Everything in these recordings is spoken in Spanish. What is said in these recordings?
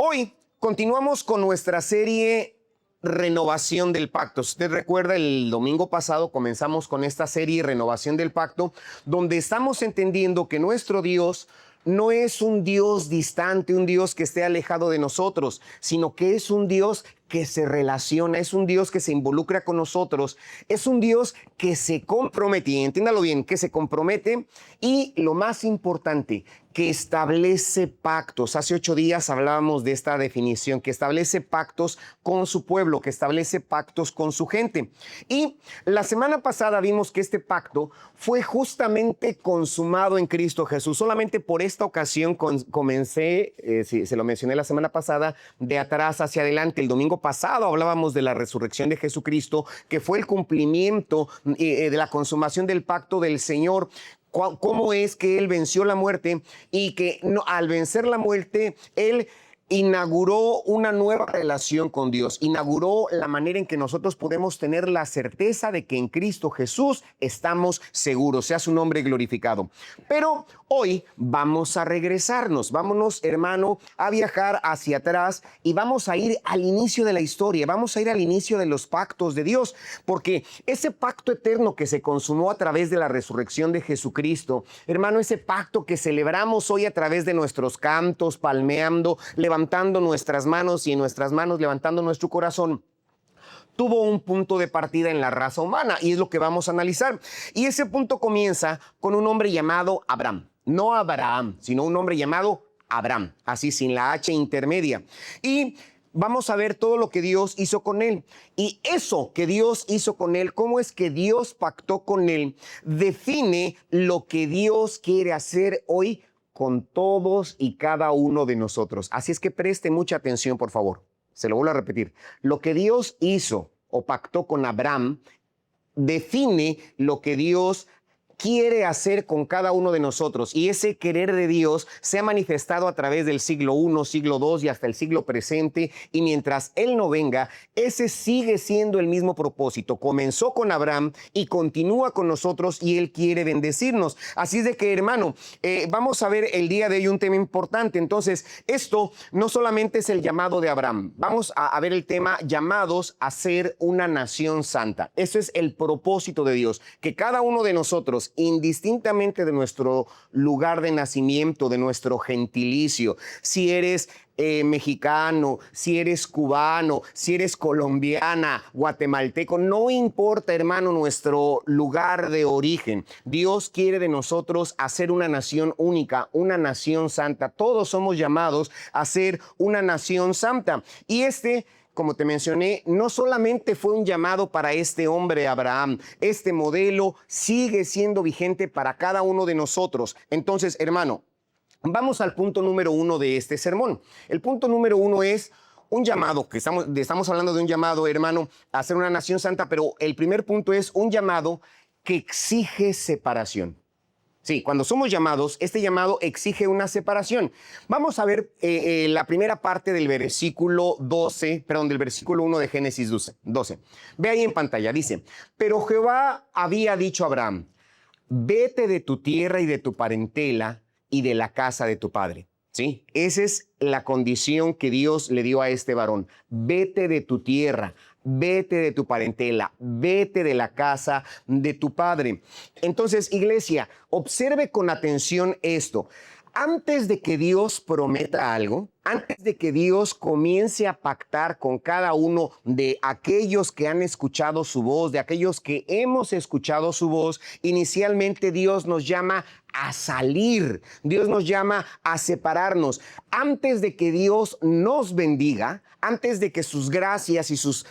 Hoy continuamos con nuestra serie Renovación del Pacto. Si usted recuerda, el domingo pasado comenzamos con esta serie Renovación del Pacto, donde estamos entendiendo que nuestro Dios no es un Dios distante, un Dios que esté alejado de nosotros, sino que es un Dios que se relaciona, es un Dios que se involucra con nosotros, es un Dios que se compromete, y entiéndalo bien, que se compromete y lo más importante, que establece pactos. Hace 8 días hablábamos de esta definición, que establece pactos con su pueblo, que establece pactos con su gente. Y la semana pasada vimos que este pacto fue justamente consumado en Cristo Jesús. Solamente por esta ocasión comencé, se lo mencioné la semana pasada, de atrás hacia adelante. El domingo pasado hablábamos de la resurrección de Jesucristo, que fue el cumplimiento de la consumación del pacto del Señor. Cómo es que Él venció la muerte y que al vencer la muerte, Él inauguró una nueva relación con Dios, inauguró la manera en que nosotros podemos tener la certeza de que en Cristo Jesús estamos seguros, sea su nombre glorificado. Pero hoy vamos a regresarnos, vámonos, hermano, a viajar hacia atrás y vamos a ir al inicio de la historia, vamos a ir al inicio de los pactos de Dios, porque ese pacto eterno que se consumó a través de la resurrección de Jesucristo, hermano, ese pacto que celebramos hoy a través de nuestros cantos, palmeando, levantando nuestras manos y en nuestras manos levantando nuestro corazón, tuvo un punto de partida en la raza humana y es lo que vamos a analizar. Y ese punto comienza con un hombre llamado Abraham. No Abraham, sino un hombre llamado Abraham, así sin la H intermedia. Y vamos a ver todo lo que Dios hizo con él. Y eso que Dios hizo con él, cómo es que Dios pactó con él, define lo que Dios quiere hacer hoy con todos y cada uno de nosotros. Así es que preste mucha atención, por favor. Se lo vuelvo a repetir. Lo que Dios hizo o pactó con Abraham define lo que Dios quiere hacer con cada uno de nosotros, y ese querer de Dios se ha manifestado a través del siglo I, siglo II y hasta el siglo presente, y mientras Él no venga, ese sigue siendo el mismo propósito. Comenzó con Abraham y continúa con nosotros y Él quiere bendecirnos. Así es de que, hermano, vamos a ver el día de hoy un tema importante. Entonces, esto no solamente es el llamado de Abraham, vamos a ver el tema llamados a ser una nación santa. Eso es el propósito de Dios, que cada uno de nosotros, indistintamente de nuestro lugar de nacimiento, de nuestro gentilicio, si eres mexicano, si eres cubano, si eres colombiana, guatemalteco, no importa, hermano, nuestro lugar de origen. Dios quiere de nosotros hacer una nación única, una nación santa. Todos somos llamados a ser una nación santa. Y como te mencioné, no solamente fue un llamado para este hombre Abraham, este modelo sigue siendo vigente para cada uno de nosotros. Entonces, hermano, vamos al punto número 1 de este sermón. El punto número 1 es un llamado, que estamos hablando de un llamado, hermano, a ser una nación santa, pero el primer punto es un llamado que exige separación. Sí, cuando somos llamados, este llamado exige una separación. Vamos a ver la primera parte del versículo 1 de Génesis 12. Ve ahí en pantalla, dice: pero Jehová había dicho a Abraham, vete de tu tierra y de tu parentela y de la casa de tu padre. ¿Sí? Esa es la condición que Dios le dio a este varón. Vete de tu tierra, vete de tu parentela, vete de la casa de tu padre. Entonces, iglesia, observe con atención esto. Antes de que Dios prometa algo, antes de que Dios comience a pactar con cada uno de aquellos que han escuchado su voz, de aquellos que hemos escuchado su voz, inicialmente Dios nos llama a salir, Dios nos llama a separarnos. Antes de que Dios nos bendiga, antes de que sus gracias y sus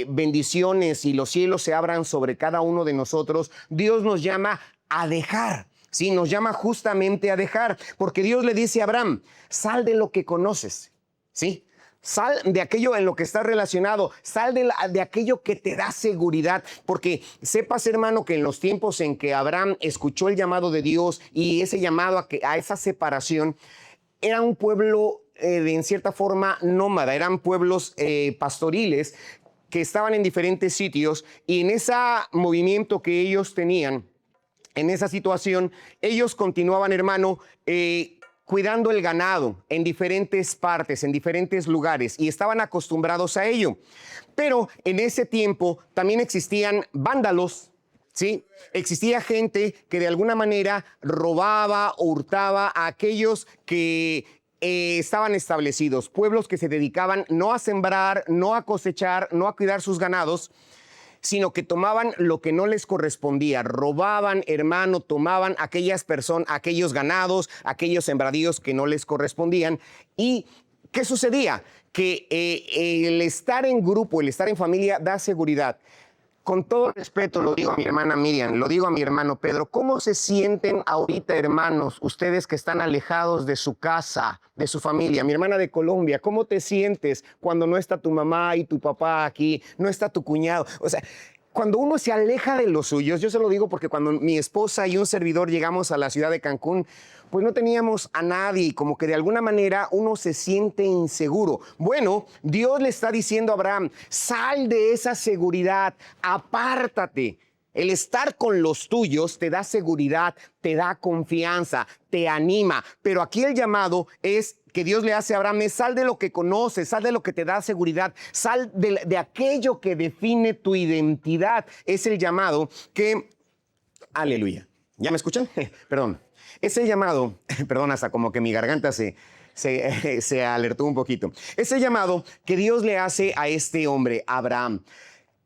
bendiciones y los cielos se abran sobre cada uno de nosotros, Dios nos llama a dejar. Sí, nos llama justamente a dejar, porque Dios le dice a Abraham, sal de lo que conoces, ¿sí? Sal de aquello en lo que estás relacionado, sal de aquello que te da seguridad, porque sepas, hermano, que en los tiempos en que Abraham escuchó el llamado de Dios y ese llamado a esa separación, era un pueblo en cierta forma nómada, eran pueblos pastoriles que estaban en diferentes sitios, y en ese movimiento que ellos tenían, en esa situación, ellos continuaban, hermano, cuidando el ganado en diferentes partes, en diferentes lugares, y estaban acostumbrados a ello. Pero en ese tiempo también existían vándalos, ¿sí? Existía gente que de alguna manera robaba o hurtaba a aquellos que estaban establecidos, pueblos que se dedicaban no a sembrar, no a cosechar, no a cuidar sus ganados, sino que tomaban lo que no les correspondía, robaban, hermano, tomaban aquellas personas, aquellos ganados, aquellos sembradíos que no les correspondían. ¿Y qué sucedía? Que el estar en grupo, el estar en familia da seguridad. Con todo respeto lo digo a mi hermana Miriam, lo digo a mi hermano Pedro, ¿cómo se sienten ahorita, hermanos, ustedes que están alejados de su casa, de su familia? Mi hermana de Colombia, ¿cómo te sientes cuando no está tu mamá y tu papá aquí, no está tu cuñado? O sea, cuando uno se aleja de los suyos, yo se lo digo porque cuando mi esposa y un servidor llegamos a la ciudad de Cancún, pues no teníamos a nadie y como que de alguna manera uno se siente inseguro. Bueno, Dios le está diciendo a Abraham, sal de esa seguridad, apártate. El estar con los tuyos te da seguridad, te da confianza, te anima. Pero aquí el llamado es que Dios le hace a Abraham, sal de lo que conoces, sal de lo que te da seguridad, sal de aquello que define tu identidad. Es el llamado que, aleluya, ¿ya me escuchan? Perdón. Ese llamado, perdón, hasta como que mi garganta se alertó un poquito. Ese llamado que Dios le hace a este hombre, Abraham.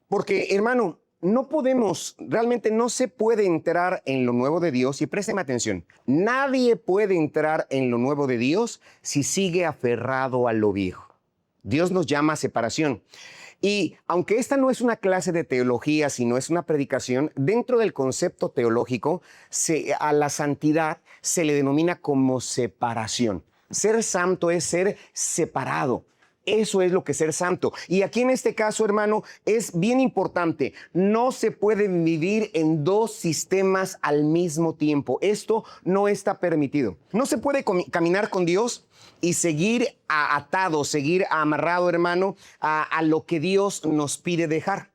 Porque, hermano, no podemos, realmente no se puede entrar en lo nuevo de Dios, y présteme atención, nadie puede entrar en lo nuevo de Dios si sigue aferrado a lo viejo. Dios nos llama a separación. Y aunque esta no es una clase de teología, sino es una predicación, dentro del concepto teológico, a la santidad se le denomina como separación. Ser santo es ser separado. Eso es lo que es ser santo. Y aquí en este caso, hermano, es bien importante. No se puede vivir en dos sistemas al mismo tiempo. Esto no está permitido. No se puede caminar con Dios y seguir atado, seguir amarrado, hermano, a lo que Dios nos pide dejar.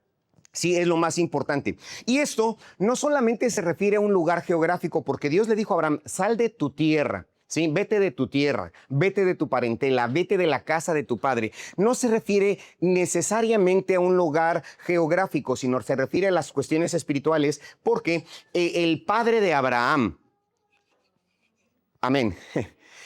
Sí, es lo más importante. Y esto no solamente se refiere a un lugar geográfico, porque Dios le dijo a Abraham, sal de tu tierra. Sí, vete de tu tierra, vete de tu parentela, vete de la casa de tu padre. No se refiere necesariamente a un lugar geográfico, sino se refiere a las cuestiones espirituales, porque el padre de Abraham, amén,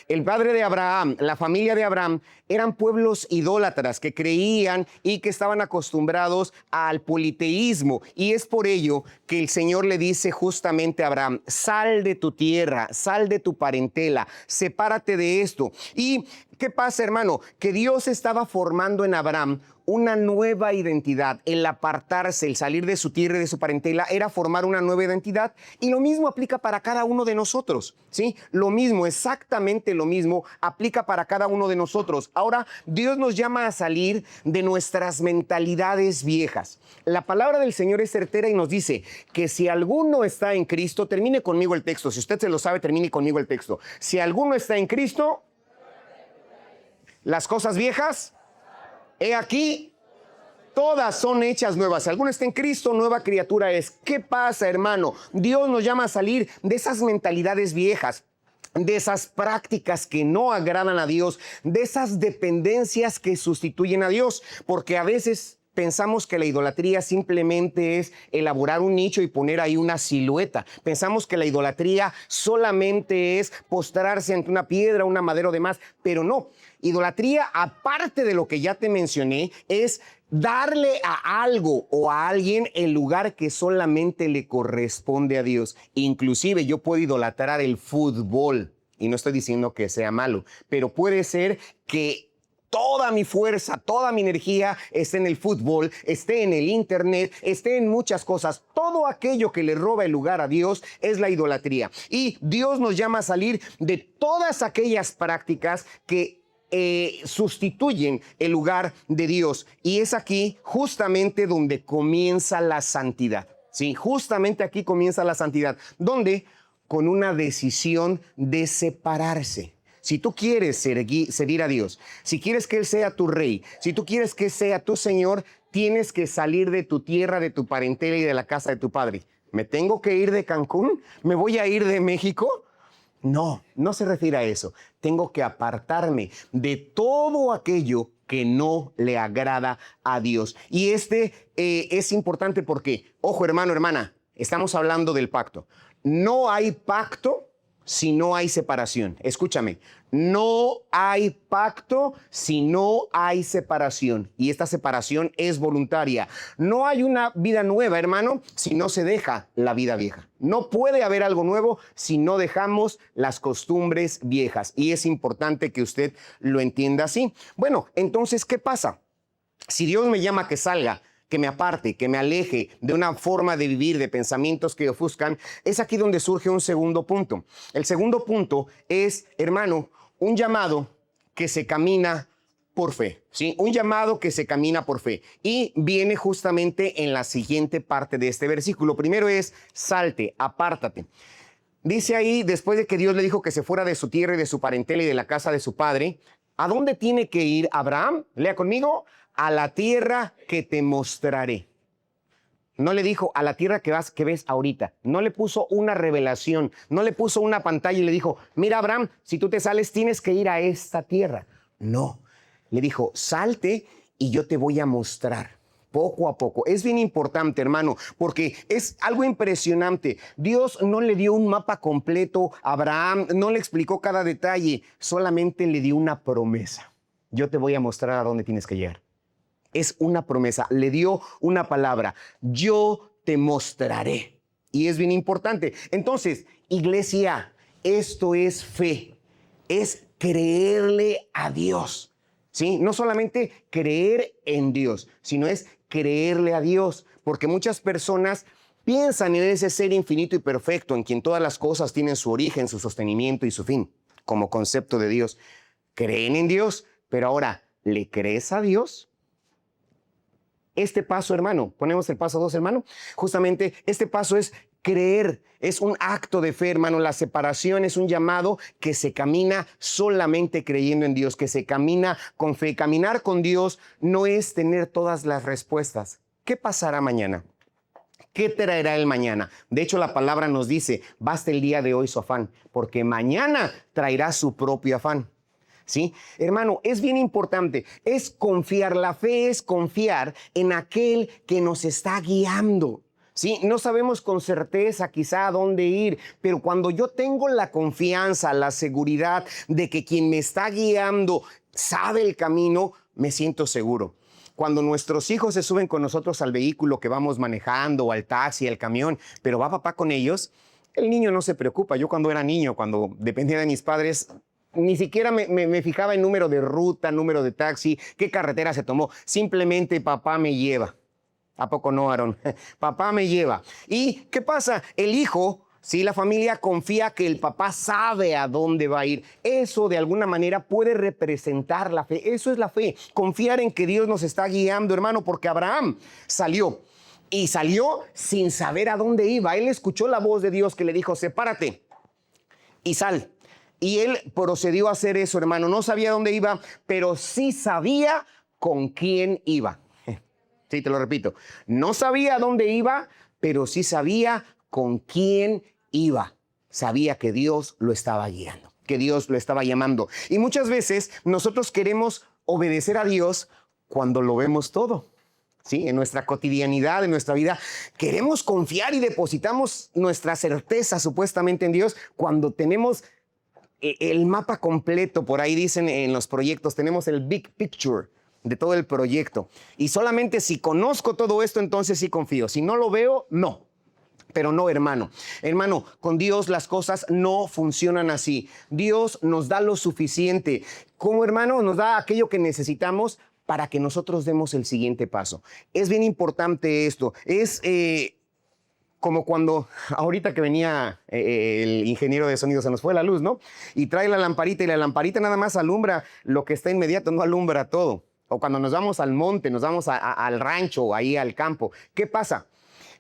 el padre de Abraham, la familia de Abraham, eran pueblos idólatras que creían y que estaban acostumbrados al politeísmo. Y es por ello que el Señor le dice justamente a Abraham, sal de tu tierra, sal de tu parentela, sepárate de esto. ¿Y qué pasa, hermano? Que Dios estaba formando en Abraham una nueva identidad. El apartarse, el salir de su tierra y de su parentela era formar una nueva identidad, y lo mismo aplica para cada uno de nosotros, ¿sí? Lo mismo, exactamente lo mismo aplica para cada uno de nosotros. Ahora, Dios nos llama a salir de nuestras mentalidades viejas. La palabra del Señor es certera y nos dice que si alguno está en Cristo, termine conmigo el texto, si usted se lo sabe, termine conmigo el texto. Si alguno está en Cristo, las cosas viejas, he aquí, todas son hechas nuevas. Si alguno está en Cristo, nueva criatura es. ¿Qué pasa, hermano? Dios nos llama a salir de esas mentalidades viejas, de esas prácticas que no agradan a Dios, de esas dependencias que sustituyen a Dios, porque a veces pensamos que la idolatría simplemente es elaborar un nicho y poner ahí una silueta. Pensamos que la idolatría solamente es postrarse ante una piedra, una madera o demás, pero no. Idolatría, aparte de lo que ya te mencioné, es darle a algo o a alguien el lugar que solamente le corresponde a Dios. Inclusive yo puedo idolatrar el fútbol, y no estoy diciendo que sea malo, pero puede ser que toda mi fuerza, toda mi energía esté en el fútbol, esté en el internet, esté en muchas cosas. Todo aquello que le roba el lugar a Dios es la idolatría. Y Dios nos llama a salir de todas aquellas prácticas que sustituyen el lugar de Dios. Y es aquí justamente donde comienza la santidad. Sí, justamente aquí comienza la santidad, donde con una decisión de separarse. Si tú quieres servir a Dios, si quieres que Él sea tu rey, si tú quieres que sea tu Señor, tienes que salir de tu tierra, de tu parentela y de la casa de tu padre. ¿Me tengo que ir de Cancún? ¿Me voy a ir de México? No, no se refiere a eso. Tengo que apartarme de todo aquello que no le agrada a Dios. Y es importante porque, ojo hermano, hermana, estamos hablando del pacto. No hay pacto si no hay separación. Escúchame, no hay pacto si no hay separación. Y esta separación es voluntaria. No hay una vida nueva, hermano, si no se deja la vida vieja. No puede haber algo nuevo si no dejamos las costumbres viejas. Y es importante que usted lo entienda así. Bueno, entonces, ¿qué pasa? Si Dios me llama a que salga, que me aparte, que me aleje de una forma de vivir, de pensamientos que ofuscan, es aquí donde surge un segundo punto. El segundo punto es, hermano, un llamado que se camina por fe, ¿sí? Un llamado que se camina por fe. Y viene justamente en la siguiente parte de este versículo. Primero es, salte, apártate. Dice ahí, después de que Dios le dijo que se fuera de su tierra y de su parentela y de la casa de su padre, ¿a dónde tiene que ir Abraham? Lea conmigo, a la tierra que te mostraré. No le dijo a la tierra que ves ahorita. No le puso una revelación, no le puso una pantalla y le dijo, mira Abraham, si tú te sales tienes que ir a esta tierra. No, le dijo, salte y yo te voy a mostrar. Poco a poco. Es bien importante, hermano, porque es algo impresionante. Dios no le dio un mapa completo a Abraham, no le explicó cada detalle, solamente le dio una promesa. Yo te voy a mostrar a dónde tienes que llegar. Es una promesa, le dio una palabra. Yo te mostraré. Y es bien importante. Entonces, iglesia, esto es fe, es creerle a Dios. ¿Sí? No solamente creer en Dios, sino es creerle a Dios, porque muchas personas piensan en ese ser infinito y perfecto, en quien todas las cosas tienen su origen, su sostenimiento y su fin, como concepto de Dios. Creen en Dios, pero ahora, ¿le crees a Dios? Este paso, hermano, ponemos el paso 2, hermano. Justamente este paso es creer, es un acto de fe, hermano. La separación es un llamado que se camina solamente creyendo en Dios, que se camina con fe. Caminar con Dios no es tener todas las respuestas. ¿Qué pasará mañana? ¿Qué traerá el mañana? De hecho, la palabra nos dice, basta el día de hoy su afán, porque mañana traerá su propio afán. ¿Sí? Hermano, es bien importante, es confiar, la fe es confiar en aquel que nos está guiando. ¿Sí? No sabemos con certeza quizá a dónde ir, pero cuando yo tengo la confianza, la seguridad de que quien me está guiando sabe el camino, me siento seguro. Cuando nuestros hijos se suben con nosotros al vehículo que vamos manejando, o al taxi, al camión, pero va papá con ellos, el niño no se preocupa. Yo cuando era niño, cuando dependía de mis padres, ni siquiera me fijaba en número de ruta, número de taxi, qué carretera se tomó. Simplemente papá me lleva. ¿A poco no, Aarón? Papá me lleva. ¿Y qué pasa? El hijo, sí, la familia confía que el papá sabe a dónde va a ir. Eso de alguna manera puede representar la fe. Eso es la fe. Confiar en que Dios nos está guiando, hermano, porque Abraham salió. Y salió sin saber a dónde iba. Él escuchó la voz de Dios que le dijo, sepárate y sal. Y él procedió a hacer eso, hermano. No sabía dónde iba, pero sí sabía con quién iba. Sí, te lo repito. No sabía dónde iba, pero sí sabía con quién iba. Sabía que Dios lo estaba guiando, que Dios lo estaba llamando. Y muchas veces nosotros queremos obedecer a Dios cuando lo vemos todo. ¿Sí? En nuestra cotidianidad, en nuestra vida, queremos confiar y depositamos nuestra certeza supuestamente en Dios cuando tenemos el mapa completo. Por ahí dicen en los proyectos, tenemos el big picture de todo el proyecto. Y solamente si conozco todo esto, entonces sí confío. Si no lo veo, no. Pero no, hermano. Hermano, con Dios las cosas no funcionan así. Dios nos da lo suficiente. Como hermano, nos da aquello que necesitamos para que nosotros demos el siguiente paso. Es bien importante esto. Es como cuando ahorita que venía el ingeniero de sonido, se nos fue la luz, ¿no? Y trae la lamparita y la lamparita nada más alumbra lo que está inmediato, no alumbra todo. O cuando nos vamos al monte, nos vamos al rancho, ahí al campo. ¿Qué pasa?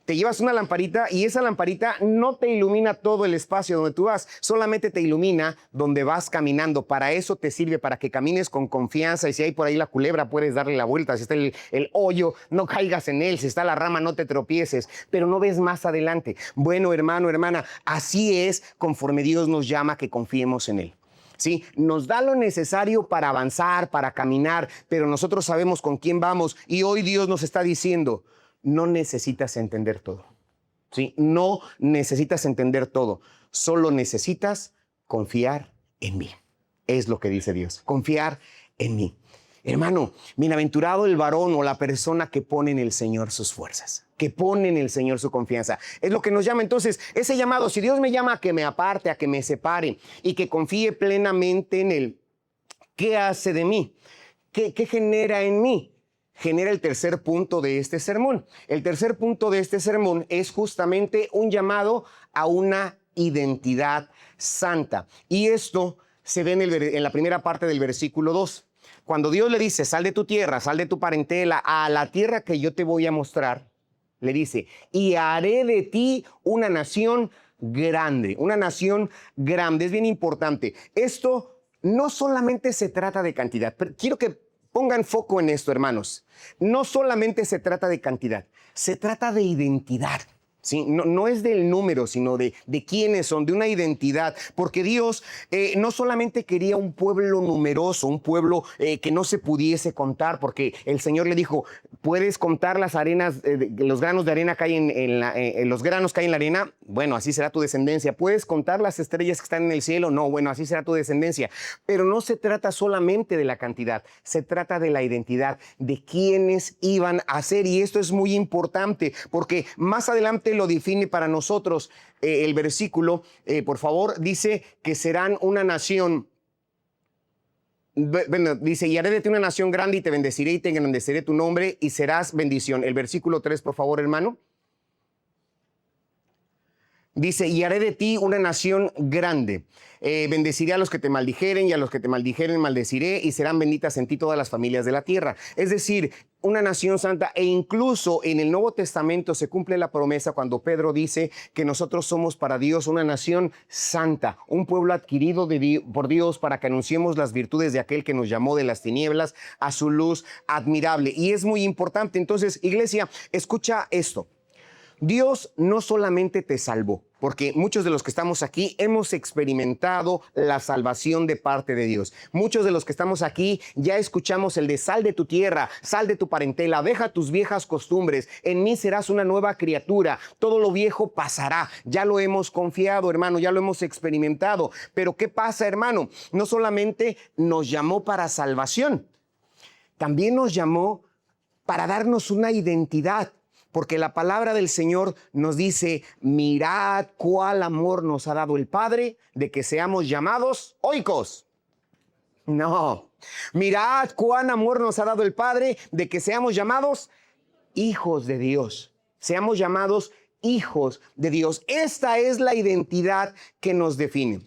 Te llevas una lamparita y esa lamparita no te ilumina todo el espacio donde tú vas, solamente te ilumina donde vas caminando. Para eso te sirve, para que camines con confianza, y si hay por ahí la culebra puedes darle la vuelta, si está el hoyo no caigas en él, si está la rama no te tropieces, pero no ves más adelante. Bueno, hermano, hermana, así es conforme Dios nos llama que confiemos en él. Sí, nos da lo necesario para avanzar, para caminar, pero nosotros sabemos con quién vamos, y hoy Dios nos está diciendo: no necesitas entender todo. ¿Sí? No necesitas entender todo. Solo necesitas confiar en mí. Es lo que dice Dios. Confiar en mí. Hermano, bienaventurado el varón o la persona que pone en el Señor sus fuerzas, que pone en el Señor su confianza. Es lo que nos llama entonces ese llamado. Si Dios me llama a que me aparte, a que me separe y que confíe plenamente en Él, ¿qué hace de mí? ¿Qué genera en mí? Genera el tercer punto de este sermón. El tercer punto de este sermón es justamente un llamado a una identidad santa. Y esto se ve en la primera parte del versículo 2. Cuando Dios le dice: sal de tu tierra, sal de tu parentela, a la tierra que yo te voy a mostrar, le dice: y haré de ti una nación grande. Una nación grande. Es bien importante. Esto no solamente se trata de cantidad, pero quiero que pongan foco en esto, hermanos. No solamente se trata de cantidad, se trata de identidad. ¿Sí? No es del número, sino de quiénes son, de una identidad. Porque Dios no solamente quería un pueblo numeroso, un pueblo que no se pudiese contar, porque el Señor le dijo: ¿puedes contar las arenas, los granos de arena que hay los granos que hay en la arena? Bueno, así será tu descendencia. ¿Puedes contar las estrellas que están en el cielo? No, bueno, así será tu descendencia. Pero no se trata solamente de la cantidad, se trata de la identidad, de quiénes iban a ser. Y esto es muy importante, porque más adelante lo define para nosotros el versículo. Por favor, dice que serán una nación. Bueno, dice: y haré de ti una nación grande y te bendeciré y te engrandeceré tu nombre y serás bendición. El versículo 3, por favor, hermano. Dice: y haré de ti una nación grande. Bendeciré a los que te maldijeren y a los que te maldijeren maldeciré, y serán benditas en ti todas las familias de la tierra. Es decir, una nación santa. E incluso en el Nuevo Testamento se cumple la promesa cuando Pedro dice que nosotros somos para Dios una nación santa, un pueblo adquirido por Dios para que anunciemos las virtudes de aquel que nos llamó de las tinieblas a su luz admirable. Y es muy importante. Entonces, iglesia, escucha esto. Dios no solamente te salvó, porque muchos de los que estamos aquí hemos experimentado la salvación de parte de Dios. Muchos de los que estamos aquí ya escuchamos el de: sal de tu tierra, sal de tu parentela, deja tus viejas costumbres, en mí serás una nueva criatura, todo lo viejo pasará. Ya lo hemos confiado, hermano, ya lo hemos experimentado. Pero ¿qué pasa, hermano? No solamente nos llamó para salvación, también nos llamó para darnos una identidad. Porque la palabra del Señor nos dice: mirad cuál amor nos ha dado el Padre, de que seamos llamados oikos. No, mirad cuán amor nos ha dado el Padre, de que seamos llamados hijos de Dios. Seamos llamados hijos de Dios. Esta es la identidad que nos define.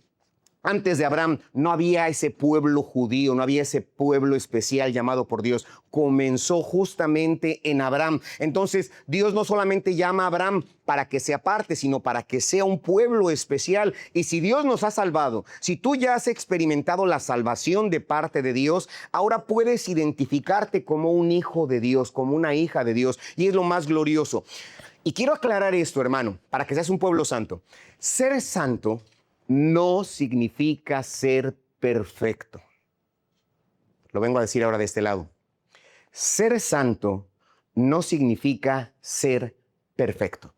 Antes de Abraham no había ese pueblo judío, no había ese pueblo especial llamado por Dios. Comenzó justamente en Abraham. Entonces, Dios no solamente llama a Abraham para que se aparte, sino para que sea un pueblo especial. Y si Dios nos ha salvado, si tú ya has experimentado la salvación de parte de Dios, ahora puedes identificarte como un hijo de Dios, como una hija de Dios. Y es lo más glorioso. Y quiero aclarar esto, hermano, para que seas un pueblo santo. Ser santo no significa ser perfecto. Lo vengo a decir ahora de este lado. Ser santo no significa ser perfecto.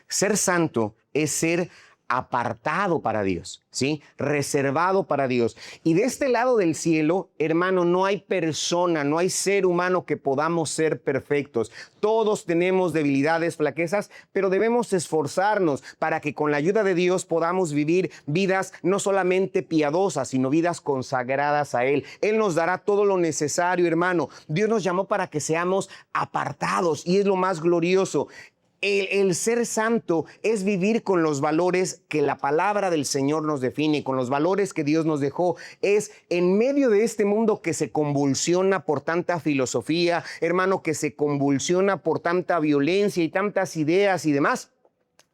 Ser santo es ser apartado para Dios, ¿sí? Reservado para Dios. Y de este lado del cielo, hermano, no hay persona, no hay ser humano que podamos ser perfectos. Todos tenemos debilidades, flaquezas, pero debemos esforzarnos para que con la ayuda de Dios podamos vivir vidas no solamente piadosas, sino vidas consagradas a Él. Él nos dará todo lo necesario, hermano. Dios nos llamó para que seamos apartados y es lo más glorioso. El ser santo es vivir con los valores que la palabra del Señor nos define, con los valores que Dios nos dejó. Es en medio de este mundo que se convulsiona por tanta filosofía, hermano, que se convulsiona por tanta violencia y tantas ideas y demás.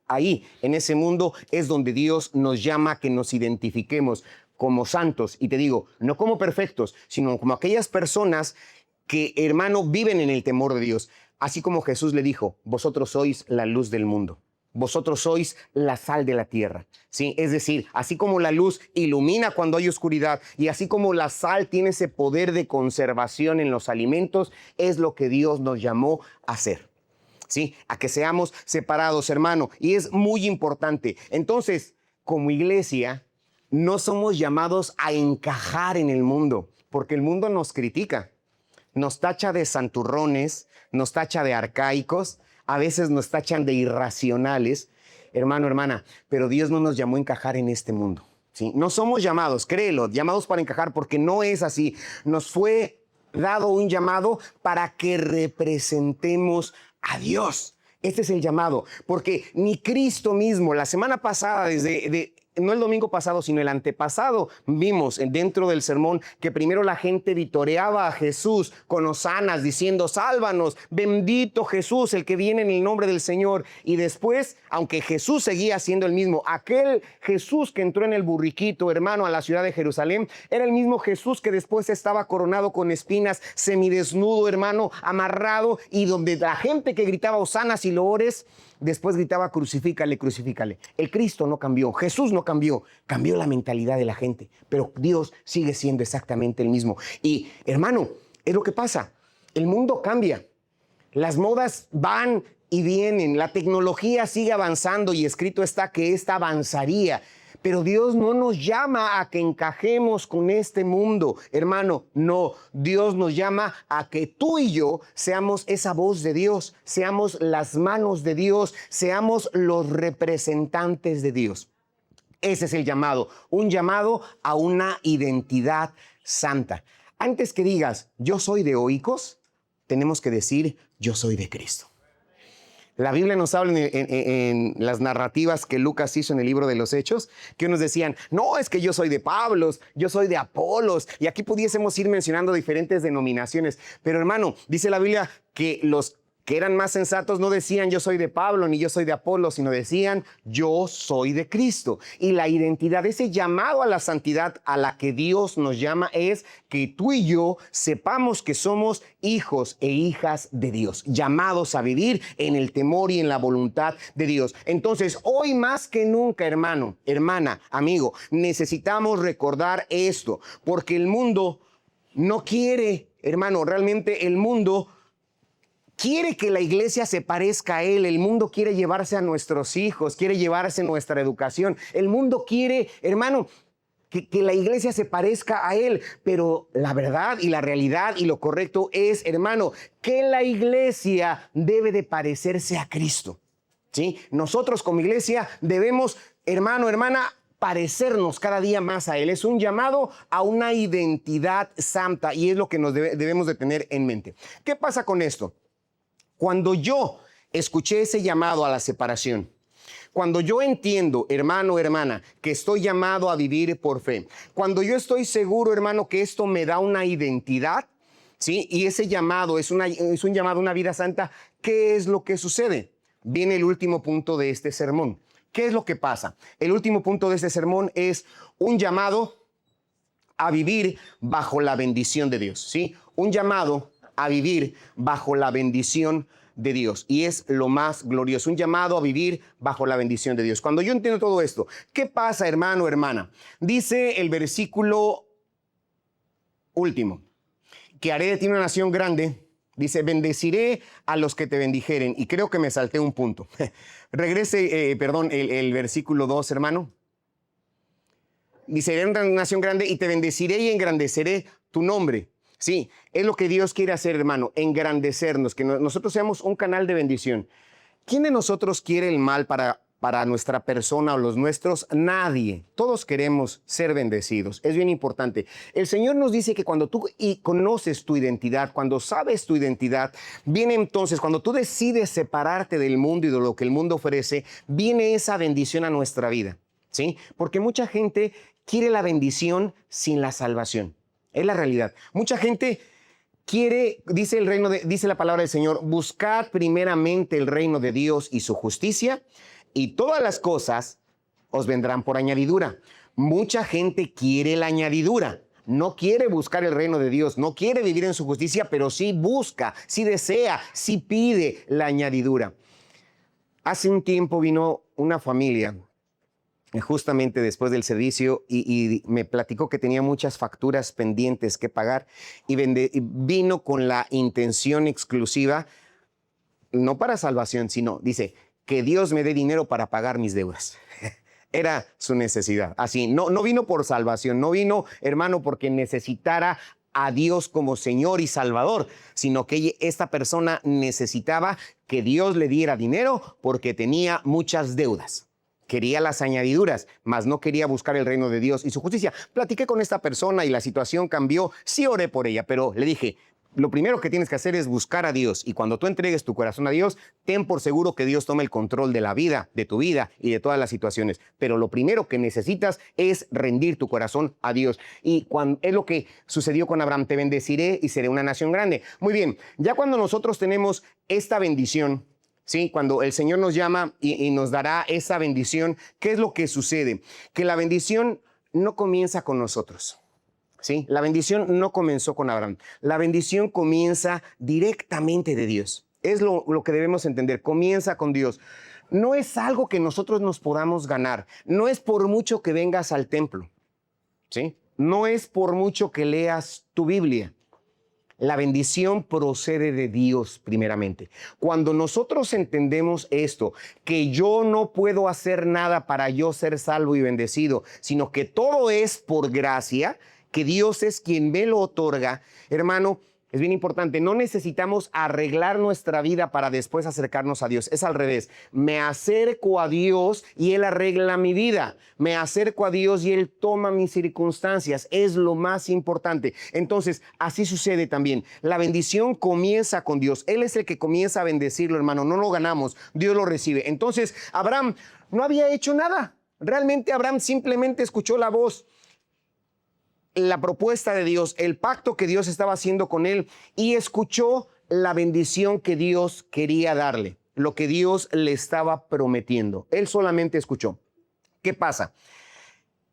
Ahí, en ese mundo, es donde Dios nos llama a que nos identifiquemos como santos. Y te digo, no como perfectos, sino como aquellas personas que, hermano, viven en el temor de Dios. Así como Jesús le dijo, vosotros sois la luz del mundo. Vosotros sois la sal de la tierra, ¿sí? Es decir, así como la luz ilumina cuando hay oscuridad y así como la sal tiene ese poder de conservación en los alimentos, es lo que Dios nos llamó a hacer, ¿sí? A que seamos separados, hermano. Y es muy importante. Entonces, como iglesia, no somos llamados a encajar en el mundo, porque el mundo nos critica. Nos tacha de santurrones, nos tacha de arcaicos, a veces nos tachan de irracionales, hermano, hermana, pero Dios no nos llamó a encajar en este mundo, ¿sí? No somos llamados, créelo, llamados para encajar, porque no es así. Nos fue dado un llamado para que representemos a Dios. Este es el llamado, porque ni Cristo mismo, la semana pasada, no el domingo pasado, sino el antepasado, vimos dentro del sermón que primero la gente vitoreaba a Jesús con hosanas, diciendo, sálvanos, bendito Jesús, el que viene en el nombre del Señor. Y después, aunque Jesús seguía siendo el mismo, aquel Jesús que entró en el burriquito, hermano, a la ciudad de Jerusalén, era el mismo Jesús que después estaba coronado con espinas, semidesnudo, hermano, amarrado, y donde la gente que gritaba hosanas y loores, después gritaba, crucifícale, crucifícale. El Cristo no cambió, Jesús no cambió, cambió la mentalidad de la gente, pero Dios sigue siendo exactamente el mismo. Y, hermano, es lo que pasa, el mundo cambia, las modas van y vienen, la tecnología sigue avanzando y escrito está que esta avanzaría. Pero Dios no nos llama a que encajemos con este mundo, hermano, no. Dios nos llama a que tú y yo seamos esa voz de Dios, seamos las manos de Dios, seamos los representantes de Dios. Ese es el llamado, un llamado a una identidad santa. Antes que digas, yo soy de Oikos, tenemos que decir, yo soy de Cristo. La Biblia nos habla en las narrativas que Lucas hizo en el libro de los Hechos, que unos decían, no, es que yo soy de Pablos, yo soy de Apolos, y aquí pudiésemos ir mencionando diferentes denominaciones. Pero hermano, dice la Biblia que los que eran más sensatos no decían yo soy de Pablo ni yo soy de Apolo, sino decían yo soy de Cristo. Y la identidad, ese llamado a la santidad a la que Dios nos llama es que tú y yo sepamos que somos hijos e hijas de Dios, llamados a vivir en el temor y en la voluntad de Dios. Entonces, hoy más que nunca, hermano, hermana, amigo, necesitamos recordar esto, porque el mundo no quiere, hermano, realmente el mundo quiere que la iglesia se parezca a Él. El mundo quiere llevarse a nuestros hijos, quiere llevarse nuestra educación. El mundo quiere, hermano, que la iglesia se parezca a Él. Pero la verdad y la realidad y lo correcto es, hermano, que la iglesia debe de parecerse a Cristo, ¿sí? Nosotros como iglesia debemos, hermano, hermana, parecernos cada día más a Él. Es un llamado a una identidad santa y es lo que nos debemos de tener en mente. ¿Qué pasa con esto? Cuando yo escuché ese llamado a la separación, cuando yo entiendo, hermano, hermana, que estoy llamado a vivir por fe, cuando yo estoy seguro, hermano, que esto me da una identidad, ¿sí? Y ese llamado es un llamado a una vida santa, ¿qué es lo que sucede? Viene el último punto de este sermón. ¿Qué es lo que pasa? El último punto de este sermón es un llamado a vivir bajo la bendición de Dios, ¿sí? Un llamado a vivir bajo la bendición de Dios. Y es lo más glorioso, un llamado a vivir bajo la bendición de Dios. Cuando yo entiendo todo esto, ¿qué pasa, hermano, hermana? Dice el versículo último, que haré de ti una nación grande. Dice, bendeciré a los que te bendijeren. Y creo que me salté un punto. Regrese, el versículo 2, hermano. Dice, haré una nación grande y te bendeciré y engrandeceré tu nombre. Sí, es lo que Dios quiere hacer, hermano, engrandecernos, que nosotros seamos un canal de bendición. ¿Quién de nosotros quiere el mal para para nuestra persona o los nuestros, nadie. Todos queremos ser bendecidos. Es bien importante. El Señor nos dice que cuando tú conoces tu identidad, cuando sabes tu identidad, viene entonces, cuando tú decides separarte del mundo y de lo que el mundo ofrece, viene esa bendición a nuestra vida, ¿sí? Porque mucha gente quiere la bendición sin la salvación. Es la realidad. Mucha gente quiere, dice dice la palabra del Señor, buscad primeramente el reino de Dios y su justicia, y todas las cosas os vendrán por añadidura. Mucha gente quiere la añadidura. No quiere buscar el reino de Dios, no quiere vivir en su justicia, pero sí busca, sí desea, sí pide la añadidura. Hace un tiempo vino una familia justamente después del servicio y me platicó que tenía muchas facturas pendientes que pagar y vino con la intención exclusiva, no para salvación, sino, dice, que Dios me dé dinero para pagar mis deudas. Era su necesidad. Así, no vino por salvación, no vino, hermano, porque necesitara a Dios como Señor y Salvador, sino que esta persona necesitaba que Dios le diera dinero porque tenía muchas deudas. Quería las añadiduras, mas no quería buscar el reino de Dios y su justicia. Platiqué con esta persona y la situación cambió. Sí oré por ella, pero le dije, lo primero que tienes que hacer es buscar a Dios. Y cuando tú entregues tu corazón a Dios, ten por seguro que Dios tome el control de la vida, de tu vida y de todas las situaciones. Pero lo primero que necesitas es rendir tu corazón a Dios. Y es lo que sucedió con Abraham. Te bendeciré y seré una nación grande. Muy bien, ya cuando nosotros tenemos esta bendición, ¿sí? Cuando el Señor nos llama y nos dará esa bendición, ¿qué es lo que sucede? Que la bendición no comienza con nosotros, ¿sí? La bendición no comenzó con Abraham. La bendición comienza directamente de Dios. Es lo que debemos entender. Comienza con Dios. No es algo que nosotros nos podamos ganar. No es por mucho que vengas al templo, ¿sí? No es por mucho que leas tu Biblia. La bendición procede de Dios primeramente. Cuando nosotros entendemos esto, que yo no puedo hacer nada para yo ser salvo y bendecido, sino que todo es por gracia, que Dios es quien me lo otorga, hermano, es bien importante, no necesitamos arreglar nuestra vida para después acercarnos a Dios. Es al revés. Me acerco a Dios y Él arregla mi vida. Me acerco a Dios y Él toma mis circunstancias. Es lo más importante. Entonces, así sucede también. La bendición comienza con Dios. Él es el que comienza a bendecirlo, hermano. No lo ganamos. Dios lo recibe. Entonces, Abraham no había hecho nada. Realmente Abraham simplemente escuchó la voz, la propuesta de Dios, el pacto que Dios estaba haciendo con él y escuchó la bendición que Dios quería darle, lo que Dios le estaba prometiendo. Él solamente escuchó. ¿Qué pasa?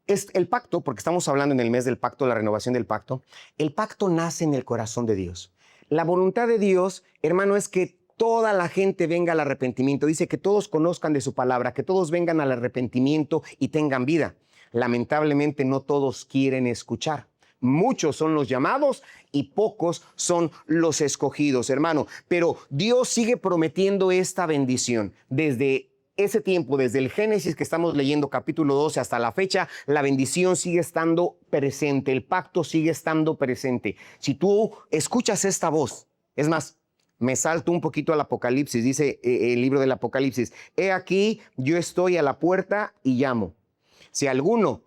Es el pacto, porque estamos hablando en el mes del pacto, la renovación del pacto, el pacto nace en el corazón de Dios. La voluntad de Dios, hermano, es que toda la gente venga al arrepentimiento. Dice que todos conozcan de su palabra, que todos vengan al arrepentimiento y tengan vida. Lamentablemente no todos quieren escuchar. Muchos son los llamados y pocos son los escogidos, hermano. Pero Dios sigue prometiendo esta bendición. Desde ese tiempo, desde el Génesis que estamos leyendo, capítulo 12, hasta la fecha, la bendición sigue estando presente, el pacto sigue estando presente. Si tú escuchas esta voz, es más, me salto un poquito al Apocalipsis, dice el libro del Apocalipsis, he aquí, yo estoy a la puerta y llamo. Si alguno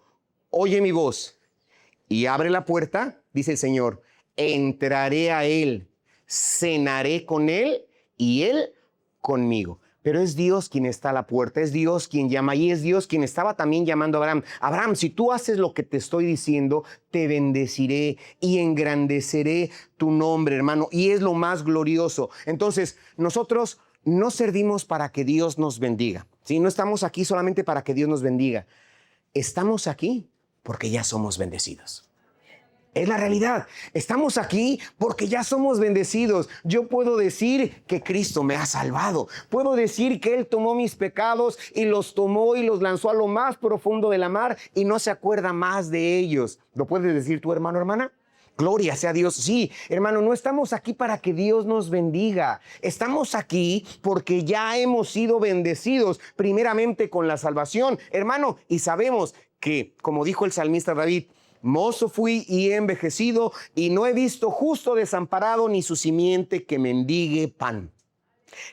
oye mi voz y abre la puerta, dice el Señor, entraré a él, cenaré con él y él conmigo. Pero es Dios quien está a la puerta, es Dios quien llama y es Dios quien estaba también llamando a Abraham. Abraham, si tú haces lo que te estoy diciendo, te bendeciré y engrandeceré tu nombre, hermano. Y es lo más glorioso. Entonces, nosotros no servimos para que Dios nos bendiga, ¿sí? No estamos aquí solamente para que Dios nos bendiga. Estamos aquí porque ya somos bendecidos. Es la realidad. Estamos aquí porque ya somos bendecidos. Yo puedo decir que Cristo me ha salvado. Puedo decir que Él tomó mis pecados y los tomó y los lanzó a lo más profundo de la mar y no se acuerda más de ellos. ¿Lo puedes decir tú, hermano, hermana? Gloria sea a Dios. Sí, hermano, no estamos aquí para que Dios nos bendiga. Estamos aquí porque ya hemos sido bendecidos primeramente con la salvación, hermano, y sabemos que, como dijo el salmista David, mozo fui y he envejecido y no he visto justo desamparado ni su simiente que mendigue pan.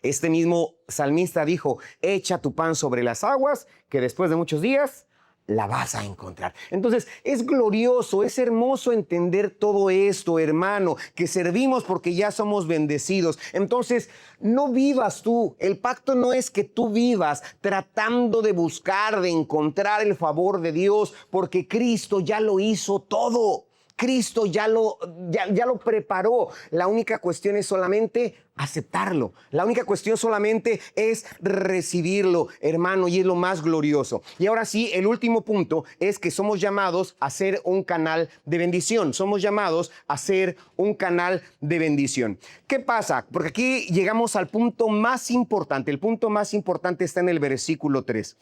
Este mismo salmista dijo, echa tu pan sobre las aguas, que después de muchos días la vas a encontrar. Entonces, es glorioso, es hermoso entender todo esto, hermano, que servimos porque ya somos bendecidos. Entonces, no vivas tú. El pacto no es que tú vivas tratando de buscar, de encontrar el favor de Dios, porque Cristo ya lo hizo todo. Cristo ya lo preparó. La única cuestión es solamente aceptarlo. La única cuestión solamente es recibirlo, hermano, y es lo más glorioso. Y ahora sí, el último punto es que somos llamados a ser un canal de bendición. Somos llamados a ser un canal de bendición. ¿Qué pasa? Porque aquí llegamos al punto más importante. El punto más importante está en el versículo 3.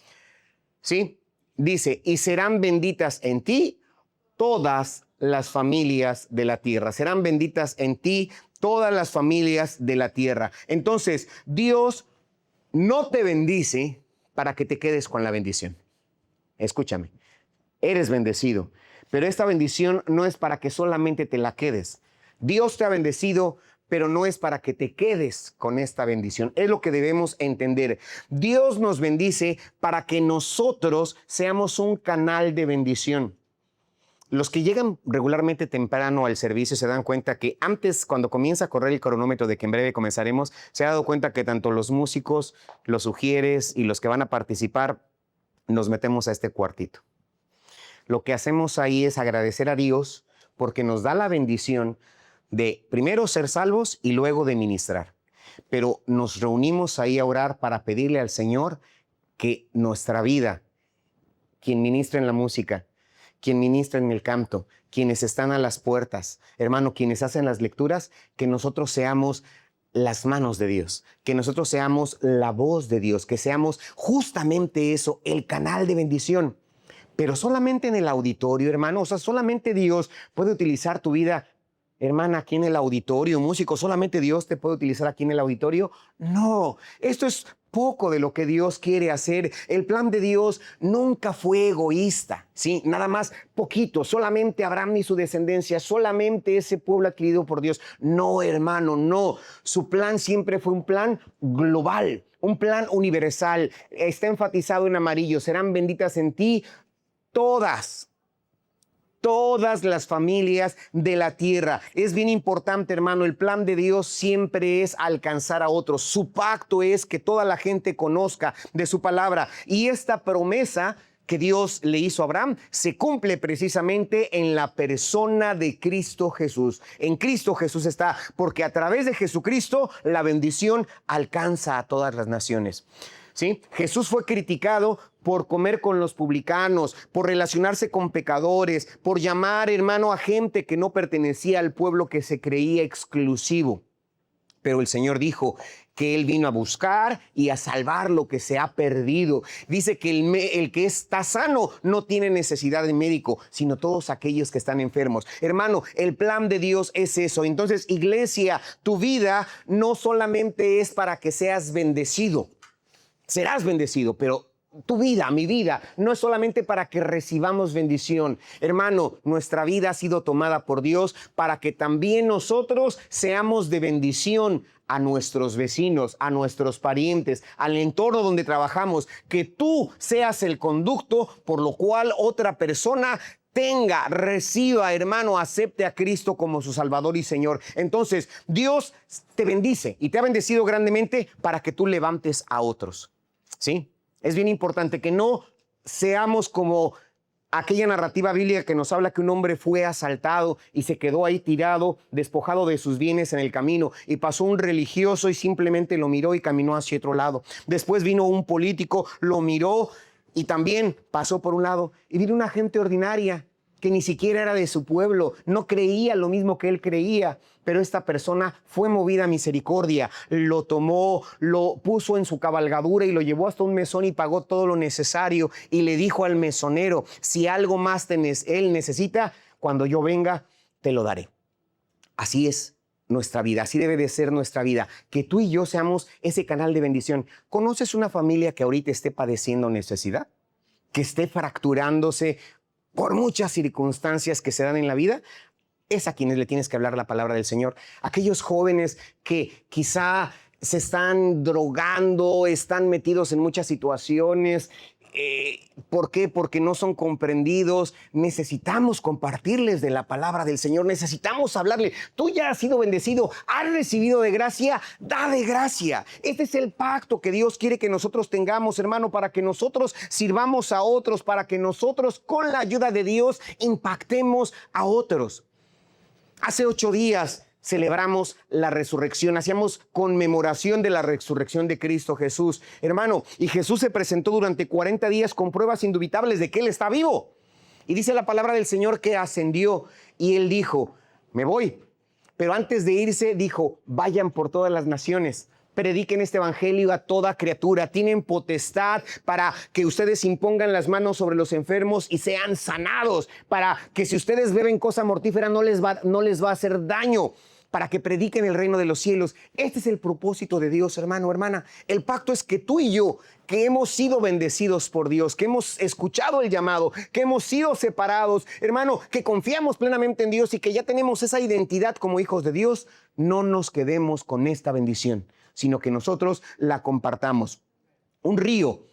¿Sí? Dice, y serán benditas en ti todas las familias de la tierra. Serán benditas en ti todas las familias de la tierra. Entonces, Dios no te bendice para que te quedes con la bendición. Escúchame, eres bendecido, pero esta bendición no es para que solamente te la quedes. Dios te ha bendecido, pero no es para que te quedes con esta bendición. Es lo que debemos entender. Dios nos bendice para que nosotros seamos un canal de bendición. Los que llegan regularmente temprano al servicio se dan cuenta que antes, cuando comienza a correr el cronómetro de que en breve comenzaremos, se ha dado cuenta que tanto los músicos, los sugieres y los que van a participar, nos metemos a este cuartito. Lo que hacemos ahí es agradecer a Dios porque nos da la bendición de primero ser salvos y luego de ministrar. Pero nos reunimos ahí a orar para pedirle al Señor que nuestra vida, quien ministra en la música, quien ministra en el canto, quienes están a las puertas, hermano, quienes hacen las lecturas, que nosotros seamos las manos de Dios, que nosotros seamos la voz de Dios, que seamos justamente eso, el canal de bendición. Pero solamente en el auditorio, hermano, o sea, solamente Dios puede utilizar tu vida, hermana, aquí en el auditorio, músico, solamente Dios te puede utilizar aquí en el auditorio. No, esto es poco de lo que Dios quiere hacer. El plan de Dios nunca fue egoísta, ¿sí? Nada más poquito, solamente Abraham y su descendencia, solamente ese pueblo adquirido por Dios. No, hermano, no. Su plan siempre fue un plan global, un plan universal. Está enfatizado en amarillo. Serán benditas en ti todas las familias de la tierra. Es bien importante, hermano, el plan de Dios siempre es alcanzar a otros. Su pacto es que toda la gente conozca de su palabra. Y esta promesa que Dios le hizo a Abraham se cumple precisamente en la persona de Cristo Jesús. En Cristo Jesús está, porque a través de Jesucristo la bendición alcanza a todas las naciones. ¿Sí? Jesús fue criticado por comer con los publicanos, por relacionarse con pecadores, por llamar, hermano, a gente que no pertenecía al pueblo que se creía exclusivo. Pero el Señor dijo que Él vino a buscar y a salvar lo que se ha perdido. Dice que el que está sano no tiene necesidad de médico, sino todos aquellos que están enfermos. Hermano, el plan de Dios es eso. Entonces, iglesia, tu vida no solamente es para que seas bendecido. Serás bendecido, pero tu vida, mi vida, no es solamente para que recibamos bendición. Hermano, nuestra vida ha sido tomada por Dios para que también nosotros seamos de bendición a nuestros vecinos, a nuestros parientes, al entorno donde trabajamos. Que tú seas el conducto por lo cual otra persona reciba, hermano, acepte a Cristo como su Salvador y Señor. Entonces, Dios te bendice y te ha bendecido grandemente para que tú levantes a otros. ¿Sí? Es bien importante que no seamos como aquella narrativa bíblica que nos habla que un hombre fue asaltado y se quedó ahí tirado, despojado de sus bienes en el camino, y pasó un religioso y simplemente lo miró y caminó hacia otro lado. Después vino un político, lo miró y también pasó por un lado, y vino una gente ordinaria que ni siquiera era de su pueblo, no creía lo mismo que él creía, pero esta persona fue movida a misericordia, lo tomó, lo puso en su cabalgadura y lo llevó hasta un mesón y pagó todo lo necesario, y le dijo al mesonero, si algo más él necesita, cuando yo venga, te lo daré. Así es nuestra vida, así debe de ser nuestra vida, que tú y yo seamos ese canal de bendición. ¿Conoces una familia que ahorita esté padeciendo necesidad? ¿Que esté fracturándose por muchas circunstancias que se dan en la vida? Es a quienes le tienes que hablar la palabra del Señor. Aquellos jóvenes que quizá se están drogando, están metidos en muchas situaciones. ¿Por qué? Porque no son comprendidos. Necesitamos compartirles de la palabra del Señor. Necesitamos hablarle. Tú ya has sido bendecido, has recibido de gracia, da de gracia. Este es el pacto que Dios quiere que nosotros tengamos, hermano, para que nosotros sirvamos a otros, para que nosotros con la ayuda de Dios impactemos a otros. Hace 8 días celebramos la resurrección, hacíamos conmemoración de la resurrección de Cristo Jesús, hermano, y Jesús se presentó durante 40 días con pruebas indubitables de que Él está vivo. Y dice la palabra del Señor que ascendió y Él dijo, me voy. Pero antes de irse dijo, vayan por todas las naciones. Prediquen este evangelio a toda criatura. Tienen potestad para que ustedes impongan las manos sobre los enfermos y sean sanados. Para que si ustedes beben cosa mortífera no les va a hacer daño. Para que prediquen el reino de los cielos. Este es el propósito de Dios, hermano, hermana. El pacto es que tú y yo, que hemos sido bendecidos por Dios, que hemos escuchado el llamado, que hemos sido separados, hermano, que confiamos plenamente en Dios y que ya tenemos esa identidad como hijos de Dios, no nos quedemos con esta bendición, sino que nosotros la compartamos. Un río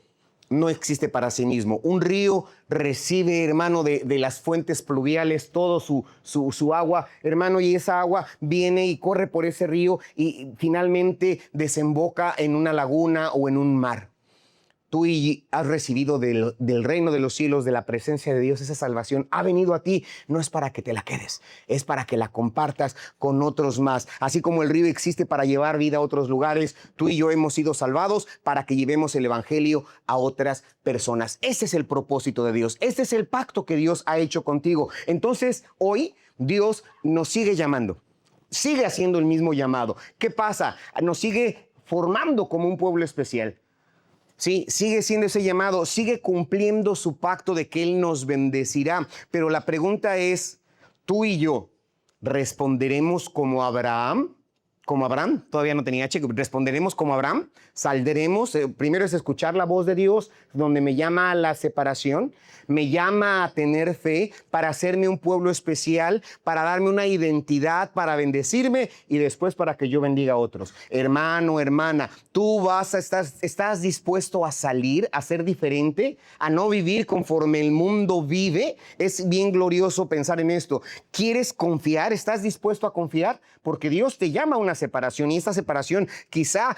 no existe para sí mismo. Un río recibe, hermano, de las fuentes pluviales todo su agua, hermano, y esa agua viene y corre por ese río y finalmente desemboca en una laguna o en un mar. Tú has recibido del reino de los cielos, de la presencia de Dios, esa salvación ha venido a ti. No es para que te la quedes, es para que la compartas con otros más. Así como el río existe para llevar vida a otros lugares, tú y yo hemos sido salvados para que llevemos el evangelio a otras personas. Ese es el propósito de Dios. Este es el pacto que Dios ha hecho contigo. Entonces, hoy Dios nos sigue llamando. Sigue haciendo el mismo llamado. ¿Qué pasa? Nos sigue formando como un pueblo especial. Sí, sigue siendo ese llamado, sigue cumpliendo su pacto de que Él nos bendecirá. Pero la pregunta es, ¿tú y yo responderemos como Abraham? Como Abraham, todavía no tenía H, responderemos como Abraham, saldremos, primero es escuchar la voz de Dios, donde me llama a la separación, me llama a tener fe para hacerme un pueblo especial, para darme una identidad, para bendecirme y después para que yo bendiga a otros. Hermano, hermana, tú estás dispuesto a salir, a ser diferente, a no vivir conforme el mundo vive. Es bien glorioso pensar en esto. ¿Quieres confiar? ¿Estás dispuesto a confiar? Porque Dios te llama a una separación y esta separación quizá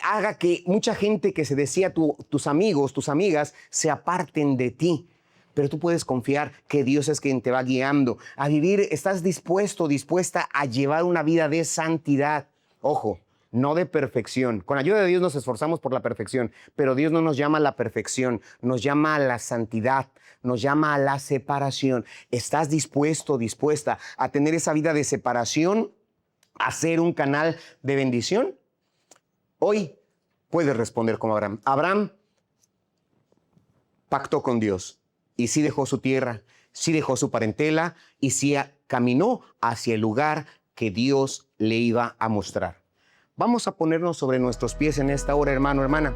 haga que mucha gente que se decía tus amigos, tus amigas, se aparten de ti. Pero tú puedes confiar que Dios es quien te va guiando a vivir. Estás dispuesta a llevar una vida de santidad. Ojo, no de perfección. Con ayuda de Dios nos esforzamos por la perfección, pero Dios no nos llama a la perfección, nos llama a la santidad, nos llama a la separación. ¿Estás dispuesta a tener esa vida de separación, a ser un canal de bendición? Hoy puedes responder como Abraham. Abraham pactó con Dios y sí dejó su tierra, sí dejó su parentela y sí caminó hacia el lugar que Dios le iba a mostrar. Vamos a ponernos sobre nuestros pies en esta hora, hermano, hermana.